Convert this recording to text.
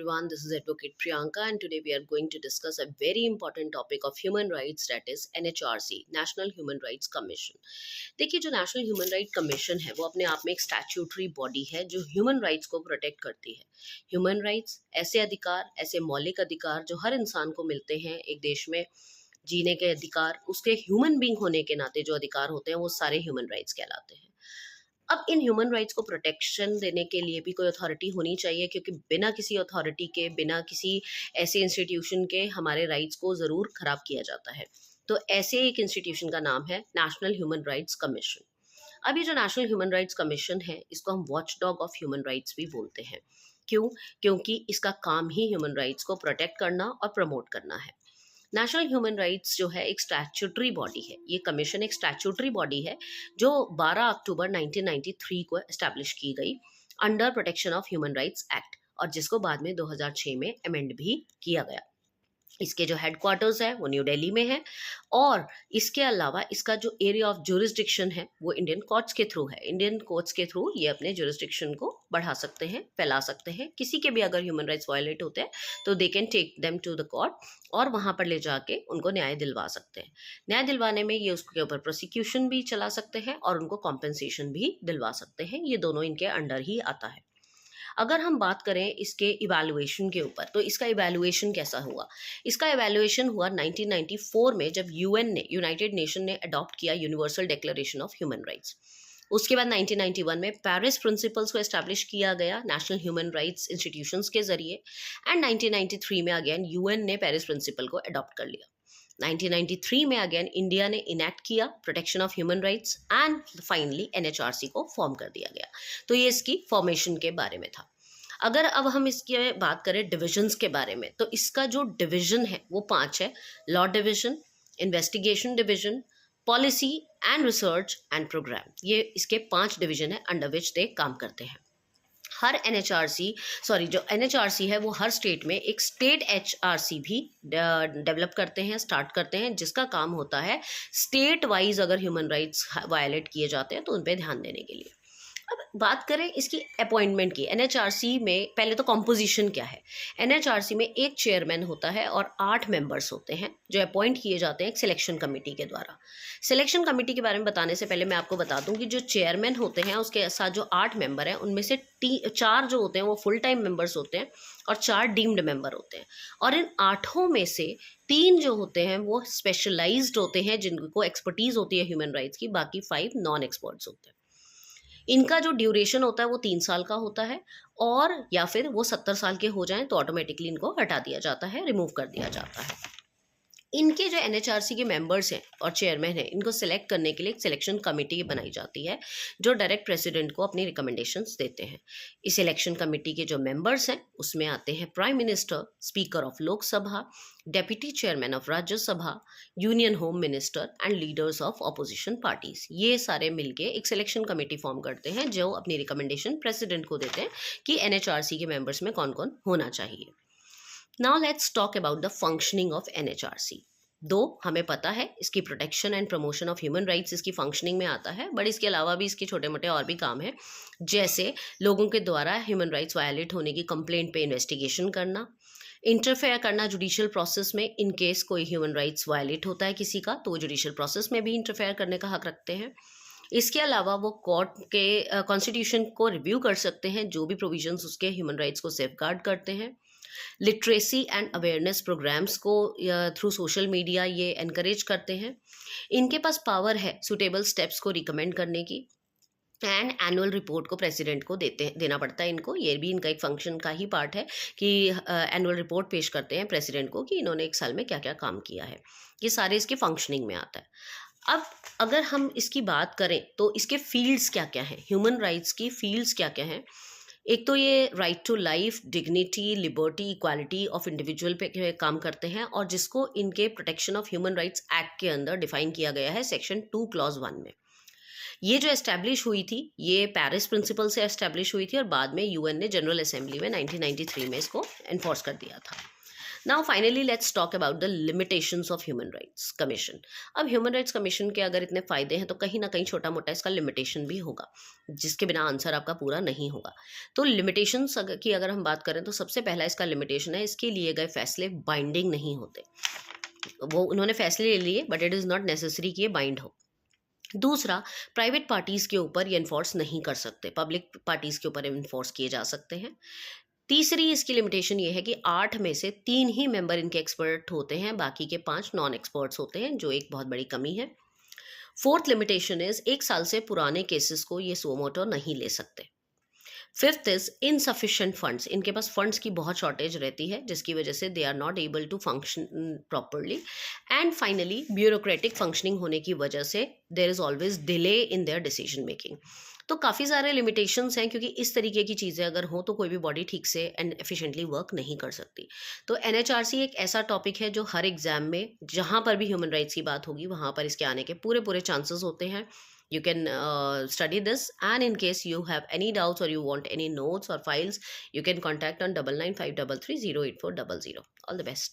everyone, this is Advocate Priyanka and today we are going to discuss a very important topic of human rights, that is NHRC, National Human Rights Commission। देखिए, जो national human right commission है वो अपने आप में एक statutory body है जो ह्यूमन राइट्स को प्रोटेक्ट करती है। ह्यूमन राइट्स ऐसे अधिकार, ऐसे मौलिक अधिकार जो हर इंसान को मिलते हैं एक देश में जीने के अधिकार, उसके ह्यूमन बीइंग होने के नाते जो अधिकार होते हैं वो सारे ह्यूमन राइट्स कहलाते हैं। अब इन ह्यूमन राइट्स को प्रोटेक्शन देने के लिए भी कोई अथॉरिटी होनी चाहिए, क्योंकि बिना किसी अथॉरिटी के, बिना किसी ऐसे इंस्टीट्यूशन के हमारे राइट्स को ज़रूर ख़राब किया जाता है। तो ऐसे एक इंस्टीट्यूशन का नाम है नेशनल ह्यूमन राइट्स कमीशन। अब ये जो नेशनल ह्यूमन राइट्स कमीशन है, इसको हम watch dog of human rights भी बोलते हैं। क्यों? क्योंकि इसका काम ही ह्यूमन राइट्स को प्रोटेक्ट करना और प्रमोट करना है। नेशनल ह्यूमन राइट्स जो है एक स्टैट्यूटरी बॉडी है। ये कमीशन एक स्टैट्यूटरी बॉडी है जो 12 अक्टूबर 1993 को एस्टैब्लिश की गई under protection of human rights act, और जिसको बाद में 2006 में अमेंड भी किया गया। इसके जो हेडक्वार्टर्स है वो न्यू दिल्ली में है, और इसके अलावा इसका जो एरिया ऑफ जुरिस्डिक्शन है वो इंडियन कोर्ट्स के थ्रू है। इंडियन कोर्ट्स के थ्रू ये अपने जुरिस्डिक्शन को बढ़ा सकते हैं, फैला सकते हैं। किसी के भी अगर ह्यूमन राइट्स वायलेट होते हैं तो they can take them to the court और वहाँ पर ले जाके उनको न्याय दिलवा सकते हैं। न्याय दिलवाने में ये उसके ऊपर प्रोसिक्यूशन भी चला सकते हैं और उनको कॉम्पेंसेशन भी दिलवा सकते हैं। ये दोनों इनके अंडर ही आता है। अगर हम बात करें इसके इवैल्यूएशन के ऊपर, तो इसका इवैल्यूएशन कैसा हुआ? इसका इवैल्यूएशन हुआ 1994 में, जब यूएन ने, यूनाइटेड नेशन ने अडॉप्ट किया universal declaration of human rights. उसके बाद 1991 में पेरिस प्रिंसिपल्स को एस्टैब्लिश किया गया नेशनल ह्यूमन राइट्स इंस्टीट्यूशंस के जरिए, एंड 1993 में अगेन यूएन ने पेरिस प्रिंसिपल को अडॉप्ट कर लिया। 1993 में अगेन इंडिया ने इनैक्ट किया protection of human rights, and finally NHRC को फॉर्म कर दिया गया। तो ये इसकी फॉर्मेशन के बारे में था। अगर अब हम इसके बात करें डिविजन्स के बारे में, तो इसका जो डिवीजन है वो 5 है। Law division, investigation division, policy and research and programme. ये इसके 5 डिवीजन है अंडर विच दे काम करते हैं। हर जो एनएचआरसी है वो हर स्टेट में एक स्टेट एचआरसी भी डेवलप करते हैं, स्टार्ट करते हैं, जिसका काम होता है स्टेट वाइज अगर ह्यूमन राइट्स वायलेट किए जाते हैं तो उन पर ध्यान देने के लिए। अब बात करें इसकी अपॉइंटमेंट की। एनएचआरसी में पहले तो कॉम्पोजिशन क्या है? एनएचआरसी में एक चेयरमैन होता है और 8 मेंबर्स होते हैं जो अपॉइंट किए जाते हैं एक सिलेक्शन कमेटी के द्वारा। सिलेक्शन कमेटी के बारे में बताने से पहले मैं आपको बता दूं कि जो चेयरमैन होते हैं उसके साथ जो 8 मेंबर हैं उनमें से 4 जो होते हैं वो फुल टाइम मेंबर्स होते हैं और 4 डीम्ड मेंबर होते हैं। और इन 8 में से 3 जो होते हैं वो स्पेशलाइज्ड होते हैं, जिनको एक्सपर्टीज होती है ह्यूमन राइट्स की। बाकी 5 नॉन एक्सपर्ट्स होते हैं। इनका जो ड्यूरेशन होता है वो 3 साल का होता है, और या फिर वो 70 साल के हो जाएं तो ऑटोमेटिकली इनको हटा दिया जाता है, रिमूव कर दिया जाता है। इनके जो एनएचआरसी के मेंबर्स हैं और चेयरमैन हैं, इनको सिलेक्ट करने के लिए एक सिलेक्शन कमेटी बनाई जाती है जो डायरेक्ट प्रेसिडेंट को अपनी रिकमेंडेशंस देते हैं। इस सिलेक्शन कमेटी के जो मेंबर्स हैं उसमें आते हैं prime minister, speaker of Lok Sabha, deputy chairman of Rajya Sabha, union home minister and leaders of opposition parties. ये सारे मिलके एक सिलेक्शन कमेटी फॉर्म करते हैं जो अपनी रिकमेंडेशन प्रेसिडेंट को देते हैं कि एनएचआरसी के मेंबर्स में कौन कौन होना चाहिए। Now let's talk about the functioning of NHRC। हमें पता है इसकी protection and promotion of human rights इसकी फंक्शनिंग में आता है, बट इसके अलावा भी इसके छोटे मोटे और भी काम है, जैसे लोगों के द्वारा ह्यूमन राइट्स वायलेट होने की कंप्लेंट पे इन्वेस्टिगेशन करना, इंटरफेयर करना जुडिशियल प्रोसेस में। इन केस कोई ह्यूमन राइट्स वायलेट होता है किसी का तो वो जुडिशियल प्रोसेस में भी इंटरफेयर करने का हक रखते हैं। इसके अलावा वो कोर्ट के कॉन्स्टिट्यूशन को रिव्यू कर सकते हैं, जो भी प्रोविजंस उसके ह्यूमन राइट्स को सेफगार्ड करते हैं। लिटरेसी एंड अवेयरनेस प्रोग्राम्स को थ्रू सोशल मीडिया ये एनकरेज करते हैं। इनके पास पावर है सुटेबल स्टेप्स को रिकमेंड करने की, एंड एनुअल रिपोर्ट को प्रेसिडेंट को देना पड़ता है इनको। ये भी इनका एक फंक्शन का ही पार्ट है कि एनुअल रिपोर्ट पेश करते हैं प्रेसिडेंट को कि इन्होंने एक साल में क्या क्या काम किया है। ये सारे इसके फंक्शनिंग में आता है। अब अगर हम इसकी बात करें तो इसके फील्ड्स क्या क्या हैं, ह्यूमन राइट्स की फील्ड्स क्या क्या हैं। एक तो ये right to life, dignity, liberty, equality of individual पे काम करते हैं, और जिसको इनके protection of human rights act के अंदर डिफाइन किया गया है सेक्शन 2 क्लॉज 1 में। ये जो एस्टैब्लिश हुई थी ये पेरिस प्रिंसिपल से एस्टैब्लिश हुई थी, और बाद में यूएन ने जनरल असेंबली में 1993 में इसको एनफोर्स कर दिया था। Now finally let's talk about the limitations of human rights commission. अब ह्यूमन राइट्स कमीशन के अगर इतने फायदे हैं तो कहीं ना कहीं छोटा मोटा इसका लिमिटेशन भी होगा, जिसके बिना आंसर आपका पूरा नहीं होगा। तो लिमिटेशंस की अगर हम बात करें तो सबसे पहला इसका लिमिटेशन है, इसके लिए गए फैसले बाइंडिंग नहीं होते। वो उन्होंने फैसले ले लिए but it is not necessary कि ये बाइंड हो। दूसरा, प्राइवेट पार्टीज के ऊपर ये इन्फोर्स नहीं कर सकते, पब्लिक पार्टीज के ऊपर इन्फोर्स किए जा सकते हैं। तीसरी इसकी लिमिटेशन ये है कि 8 में से 3 ही मेंबर इनके एक्सपर्ट होते हैं, बाकी के 5 नॉन एक्सपर्ट्स होते हैं, जो एक बहुत बड़ी कमी है। फोर्थ लिमिटेशन इज 1 साल से पुराने केसेस को ये सो मोटो नहीं ले सकते। फिफ्थ इज इनसफिशिएंट फंड्स, इनके पास फंड्स की बहुत शॉर्टेज रहती है जिसकी वजह से they are not able to function properly. And finally bureaucratic functioning होने की वजह से there is always delay in their decision making. तो काफ़ी सारे लिमिटेशंस हैं, क्योंकि इस तरीके की चीज़ें अगर हों तो कोई भी बॉडी ठीक से एंड एफिशिएंटली वर्क नहीं कर सकती। तो एनएचआरसी एक ऐसा टॉपिक है जो हर एग्जाम में जहाँ पर भी ह्यूमन राइट्स की बात होगी वहाँ पर इसके आने के पूरे पूरे चांसेस होते हैं। You can study this, and in case you have any doubts or you want any notes or files, you can contact on 9953308400. All the best.